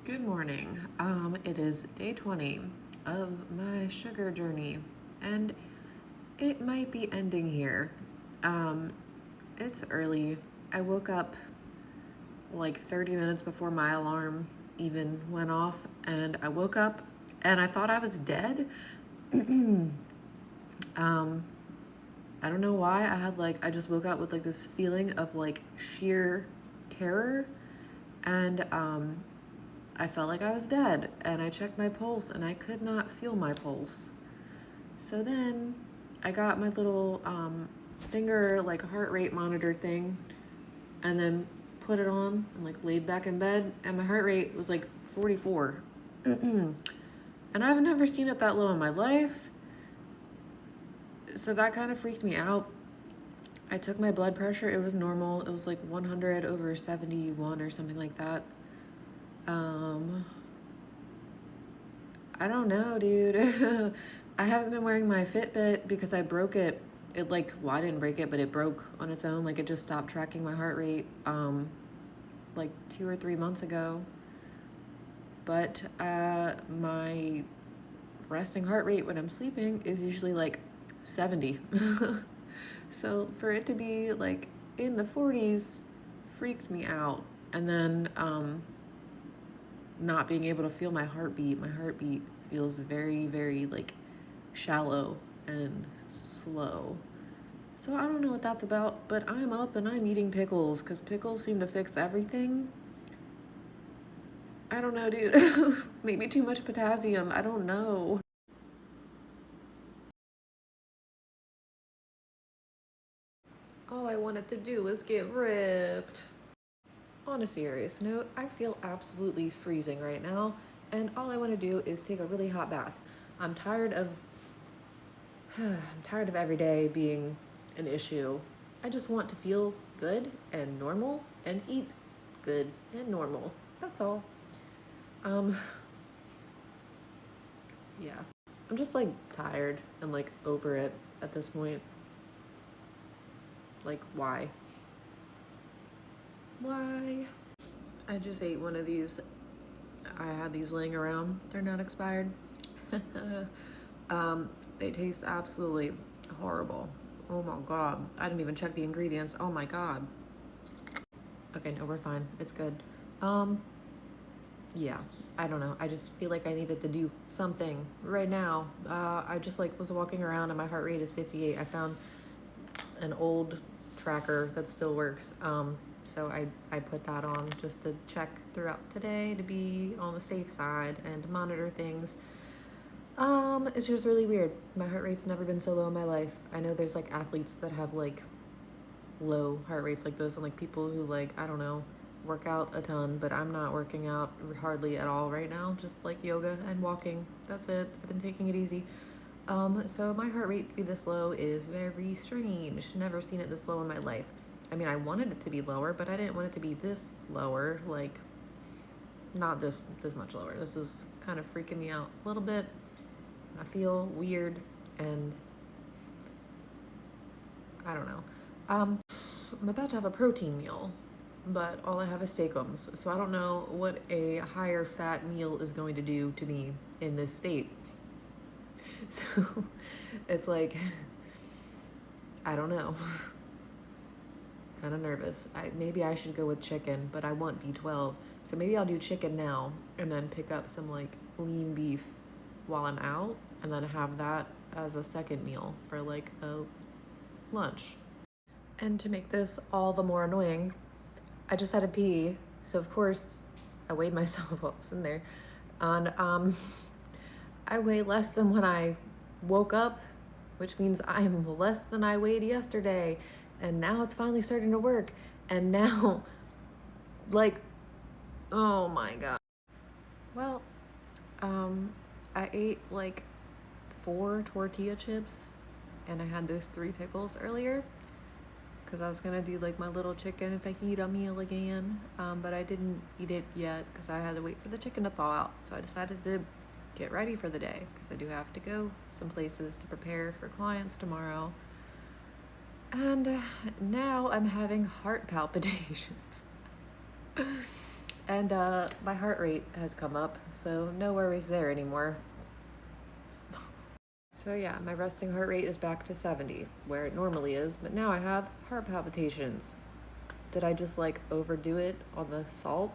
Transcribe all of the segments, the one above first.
Good morning. It is day 20 of my sugar journey, and it might be ending here. Um, it's early. I woke up like 30 minutes before my alarm even went off, and I woke up and I thought I was dead. um, I don't know why. I just woke up with like this feeling of like sheer terror, and I felt like I was dead, and I checked my pulse and I could not feel my pulse. So then I got my little finger like heart rate monitor thing and then put it on and like laid back in bed, and my heart rate was like 44. And I've never seen it that low in my life. So that kind of freaked me out. I took my blood pressure, it was normal. It was like 100/71 or something like that. I don't know, dude. I haven't been wearing my Fitbit because I broke it. I didn't break it, but it broke on its own. Like, it just stopped tracking my heart rate, like 2 or 3 months ago. But my resting heart rate when I'm sleeping is usually like 70. So for it to be like in the 40s freaked me out. And then not being able to feel my heartbeat feels very, very like shallow and slow. So I don't know what that's about, but I'm up and I'm eating pickles because pickles seem to fix everything. I don't know, dude. Maybe too much potassium. I don't know. All I wanted to do was get ripped. On a serious note, I feel absolutely freezing right now, and all I want to do is take a really hot bath. I'm tired of I'm tired of every day being an issue. I just want to feel good and normal and eat good and normal. That's all. Um yeah. I'm just like tired and like over it at this point. Like, why? Why? I just ate one of these. I had these laying around. They're not expired. They taste absolutely horrible. Oh my god. I didn't even check the ingredients. Oh my god. Okay, no, we're fine. It's good. Um, yeah, I don't know. I just feel like I needed to do something right now. I just like was walking around and my heart rate is 58. I found an old tracker that still works. So I put that on just to check throughout today to be on the safe side and to monitor things. It's just really weird. My heart rate's never been so low in my life. I know there's like athletes that have like low heart rates like this, and like people who like, I don't know, work out a ton, but I'm not working out hardly at all right now. Just like yoga and walking. That's it. I've been taking it easy. So my heart rate to be this low is very strange. Never seen it this low in my life. I mean, I wanted it to be lower, but I didn't want it to be this lower. Like, not this much lower. This is kind of freaking me out a little bit. I feel weird, and I don't know. I'm about to have a protein meal, but all I have is steakums, so I don't know what a higher fat meal is going to do to me in this state. So it's like, I don't know. Kind of nervous. Maybe I should go with chicken, but I want B12. So maybe I'll do chicken now and then pick up some like lean beef while I'm out, and then have that as a second meal for like a lunch. And to make this all the more annoying, I just had to pee. So of course I weighed myself while I was in there. And I weigh less than when I woke up, which means I'm less than I weighed yesterday. And now it's finally starting to work. And now, like, oh my god. Well, I ate like 4 tortilla chips, and I had those 3 pickles earlier because I was gonna do like my little chicken if I could eat a meal again, but I didn't eat it yet because I had to wait for the chicken to thaw out. So I decided to get ready for the day because I do have to go some places to prepare for clients tomorrow. And now I'm having heart palpitations. And my heart rate has come up, so no worries there anymore. So yeah, my resting heart rate is back to 70, where it normally is, but now I have heart palpitations. Did I just like overdo it on the salt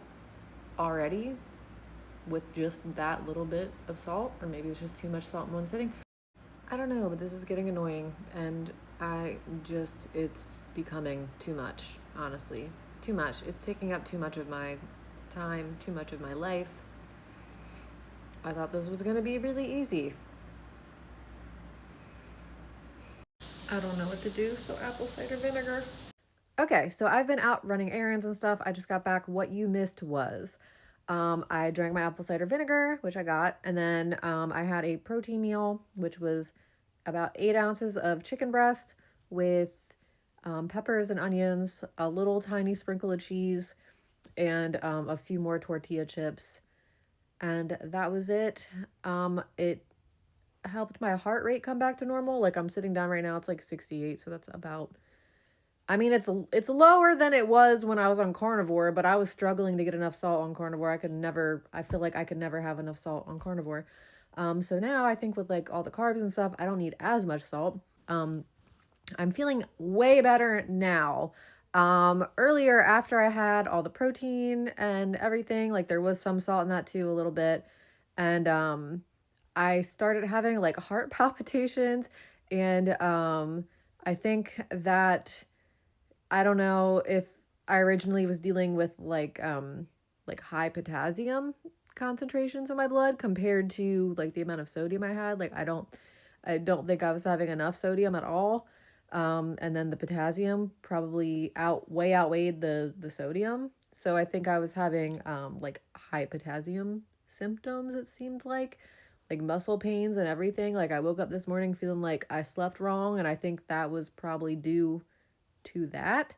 already with just that little bit of salt? Or maybe it's just too much salt in one sitting? I don't know, but this is getting annoying, and it's becoming too much, honestly. Too much. It's taking up too much of my time, too much of my life. I thought this was gonna be really easy. I don't know what to do, so apple cider vinegar. Okay, so I've been out running errands and stuff. I just got back. What you missed was I drank my apple cider vinegar, which I got, and then I had a protein meal, which was about 8 ounces of chicken breast with peppers and onions, a little tiny sprinkle of cheese, and a few more tortilla chips. And that was it. It helped my heart rate come back to normal. Like I'm sitting down right now, it's like 68, so that's about, I mean, it's lower than it was when I was on Carnivore, but I was struggling to get enough salt on Carnivore. I feel like I could never have enough salt on Carnivore. So now I think with like all the carbs and stuff, I don't need as much salt. I'm feeling way better now. Earlier after I had all the protein and everything, like there was some salt in that too, a little bit. And I started having like heart palpitations, and I think that I don't know if I originally was dealing with like high potassium concentrations in my blood compared to like the amount of sodium I had. Like I don't think I was having enough sodium at all. And then the potassium probably outweighed the sodium. So I think I was having like high potassium symptoms, it seemed like muscle pains and everything. Like I woke up this morning feeling like I slept wrong, and I think that was probably due to that.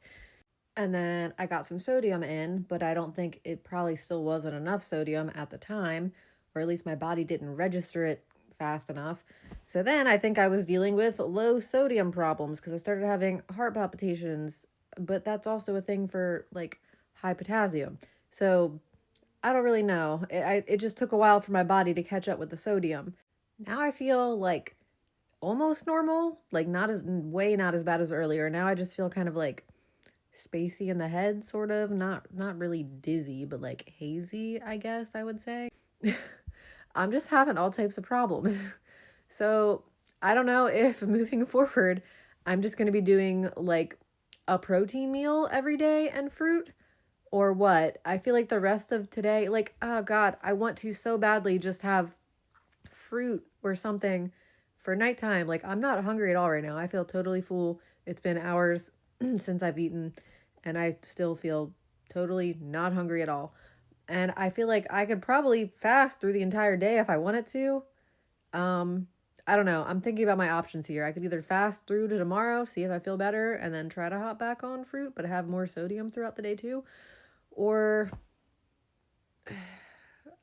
And then I got some sodium in, but I don't think it probably still wasn't enough sodium at the time, or at least my body didn't register it fast enough. So then I think I was dealing with low sodium problems because I started having heart palpitations, but that's also a thing for like high potassium. So I don't really know. It just took a while for my body to catch up with the sodium. Now I feel like almost normal, like not as bad as earlier. Now I just feel kind of like spacey in the head, sort of, not really dizzy, but like hazy, I guess I would say. I'm just having all types of problems. So I don't know if moving forward I'm just going to be doing like a protein meal every day and fruit, or what. I feel like the rest of today, like, oh god, I want to so badly just have fruit or something for nighttime. Like I'm not hungry at all right now. I feel totally full. It's been hours since I've eaten, and I still feel totally not hungry at all. And I feel like I could probably fast through the entire day if I wanted to. Um, I don't know. I'm thinking about my options here. I could either fast through to tomorrow, see if I feel better, and then try to hop back on fruit, but have more sodium throughout the day too. Or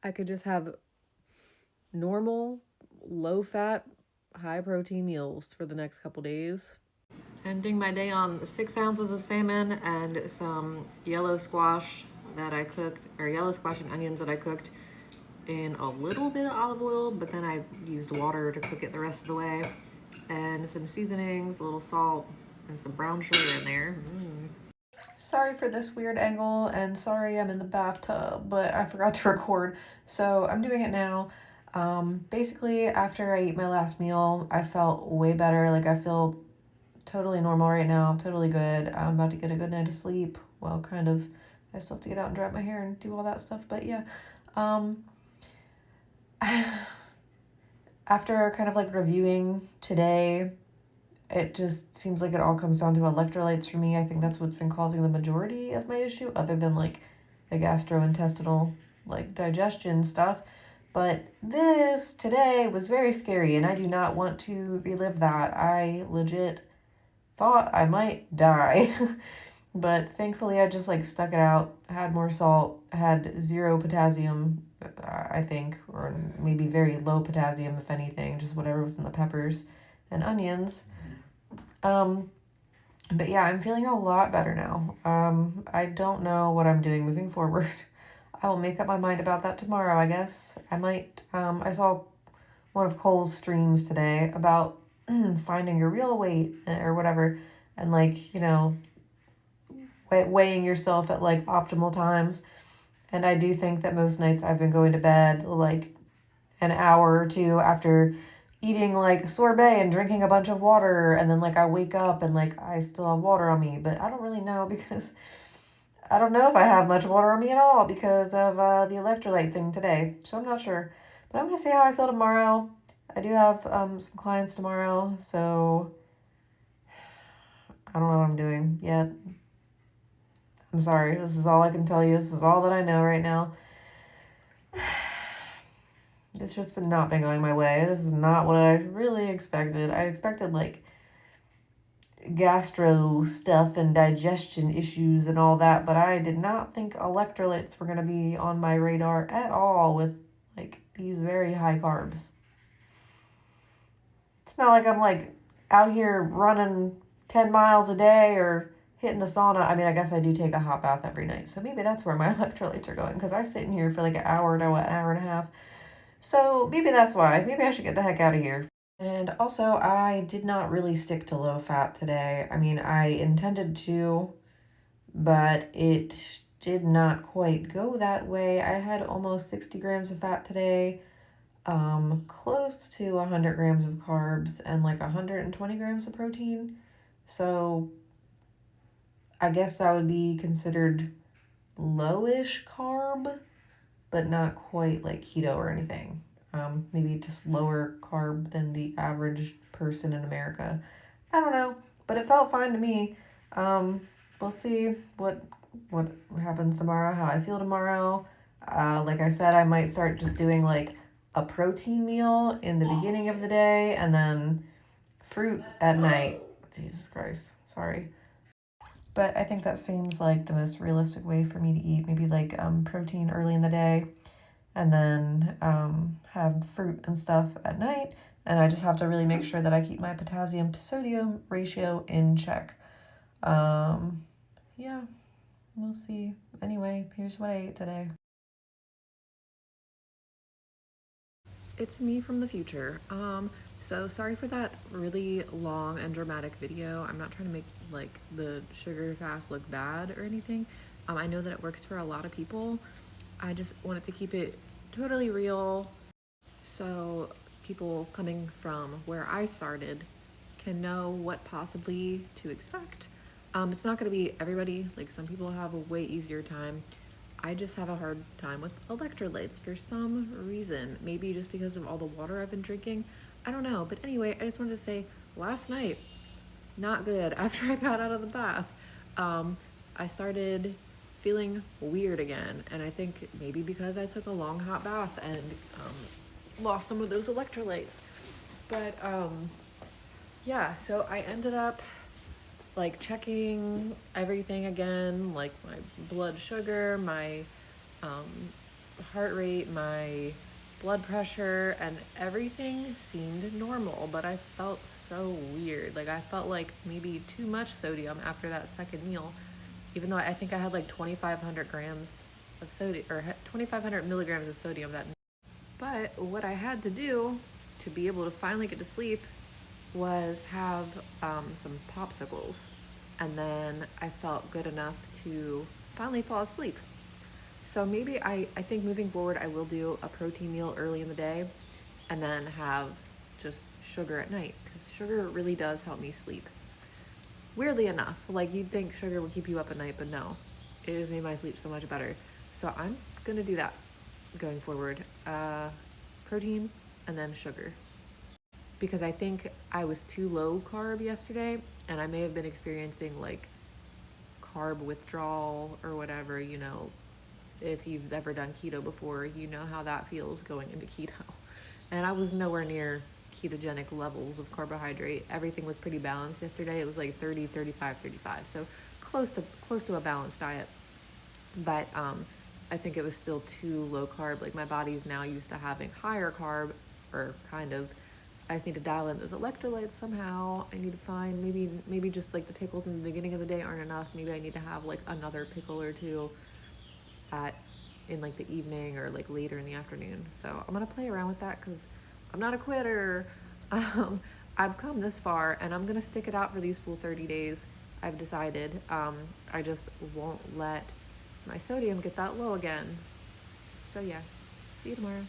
I could just have normal, low fat, high protein meals for the next couple days. Ending my day on 6 ounces of salmon and some yellow squash that I cooked, or yellow squash and onions that I cooked in a little bit of olive oil, but then I used water to cook it the rest of the way. And some seasonings, a little salt, and some brown sugar in there. Sorry for this weird angle, and sorry I'm in the bathtub, but I forgot to record, so I'm doing it now. Basically, after I ate my last meal, I felt way better. Like, I feel totally normal right now, totally good. I'm about to get a good night of sleep. Well, kind of. I still have to get out and dry my hair and do all that stuff, but yeah. After kind of like reviewing today, it just seems like it all comes down to electrolytes for me. I think that's what's been causing the majority of my issue, other than like the gastrointestinal, like digestion stuff. But this today was very scary, and I do not want to relive that. I legit thought I might die. But thankfully, I just like stuck it out, had more salt, had zero potassium, I think, or maybe very low potassium, if anything, just whatever was in the peppers and onions. But yeah, I'm feeling a lot better now. I don't know what I'm doing moving forward. I will make up my mind about that tomorrow, I guess. I might, I saw one of Cole's streams today about finding your real weight or whatever, and like, weighing yourself at like optimal times. And I do think that most nights I've been going to bed like an hour or two after eating like sorbet and drinking a bunch of water, and then like I wake up and like I still have water on me, but I don't really know because I don't know if I have much water on me at all because of the electrolyte thing today. So I'm not sure. But I'm going to see how I feel tomorrow. I do have some clients tomorrow, so I don't know what I'm doing yet. I'm sorry. This is all I can tell you. This is all that I know right now. It's just been not been going my way. This is not what I really expected. I expected like gastro stuff and digestion issues and all that, but I did not think electrolytes were going to be on my radar at all with like these very high carbs. It's not like I'm like out here running 10 miles a day or hitting the sauna. I mean, I guess I do take a hot bath every night, so maybe that's where my electrolytes are going, because I sit in here for like an hour to an hour and a half. So maybe that's why. Maybe I should get the heck out of here. And also, I did not really stick to low fat today. I mean, I intended to, but it did not quite go that way. I had almost 60 grams of fat today, close to 100 grams of carbs, and like 120 grams of protein. So I guess that would be considered lowish carb, but not quite like keto or anything. Maybe just lower carb than the average person in America. I don't know, but it felt fine to me. We'll see what happens tomorrow, how I feel tomorrow. Like I said, I might start just doing like a protein meal in the beginning of the day and then fruit at night. Jesus Christ, sorry. But I think that seems like the most realistic way for me to eat. Maybe like protein early in the day, and then have fruit and stuff at night. And I just have to really make sure that I keep my potassium to sodium ratio in check. Yeah, we'll see. Anyway, here's what I ate today. It's me from the future. So sorry for that really long and dramatic video. I'm not trying to make like the sugar fast look bad or anything. I know that it works for a lot of people. I just wanted to keep it totally real, so people coming from where I started can know what possibly to expect. It's not going to be everybody. Like, some people have a way easier time. I just have a hard time with electrolytes for some reason. Maybe just because of all the water I've been drinking. I don't know. But anyway, I just wanted to say last night, not good. After I got out of the bath, I started feeling weird again. And I think maybe because I took a long hot bath and lost some of those electrolytes. But yeah, so I ended up like checking everything again, like my blood sugar, my heart rate, my blood pressure, and everything seemed normal, but I felt so weird. Like, I felt like maybe too much sodium after that second meal, even though I think I had like 2,500 grams of sodium, or 2,500 milligrams of sodium that night. But what I had to do to be able to finally get to sleep was have some popsicles, and then I felt good enough to finally fall asleep. So maybe I think moving forward I will do a protein meal early in the day and then have just sugar at night, because sugar really does help me sleep. Weirdly enough, like, you'd think sugar would keep you up at night, but no, it has made my sleep so much better. So I'm gonna do that going forward. Protein and then sugar, because I think I was too low carb yesterday, and I may have been experiencing like carb withdrawal or whatever. You know, if you've ever done keto before, you know how that feels going into keto. And I was nowhere near ketogenic levels of carbohydrate. Everything was pretty balanced yesterday. It was like 30, 35, 35. So close to a balanced diet. But I think it was still too low carb. Like, my body's now used to having higher carb, or kind of. I just need to dial in those electrolytes somehow. I need to find, maybe just like the pickles in the beginning of the day aren't enough. Maybe I need to have like another pickle or two in like the evening or like later in the afternoon. So I'm gonna play around with that because I'm not a quitter. Um, I've come this far and I'm gonna stick it out for these full 30 days. I've decided. I just won't let my sodium get that low again. So yeah, see you tomorrow.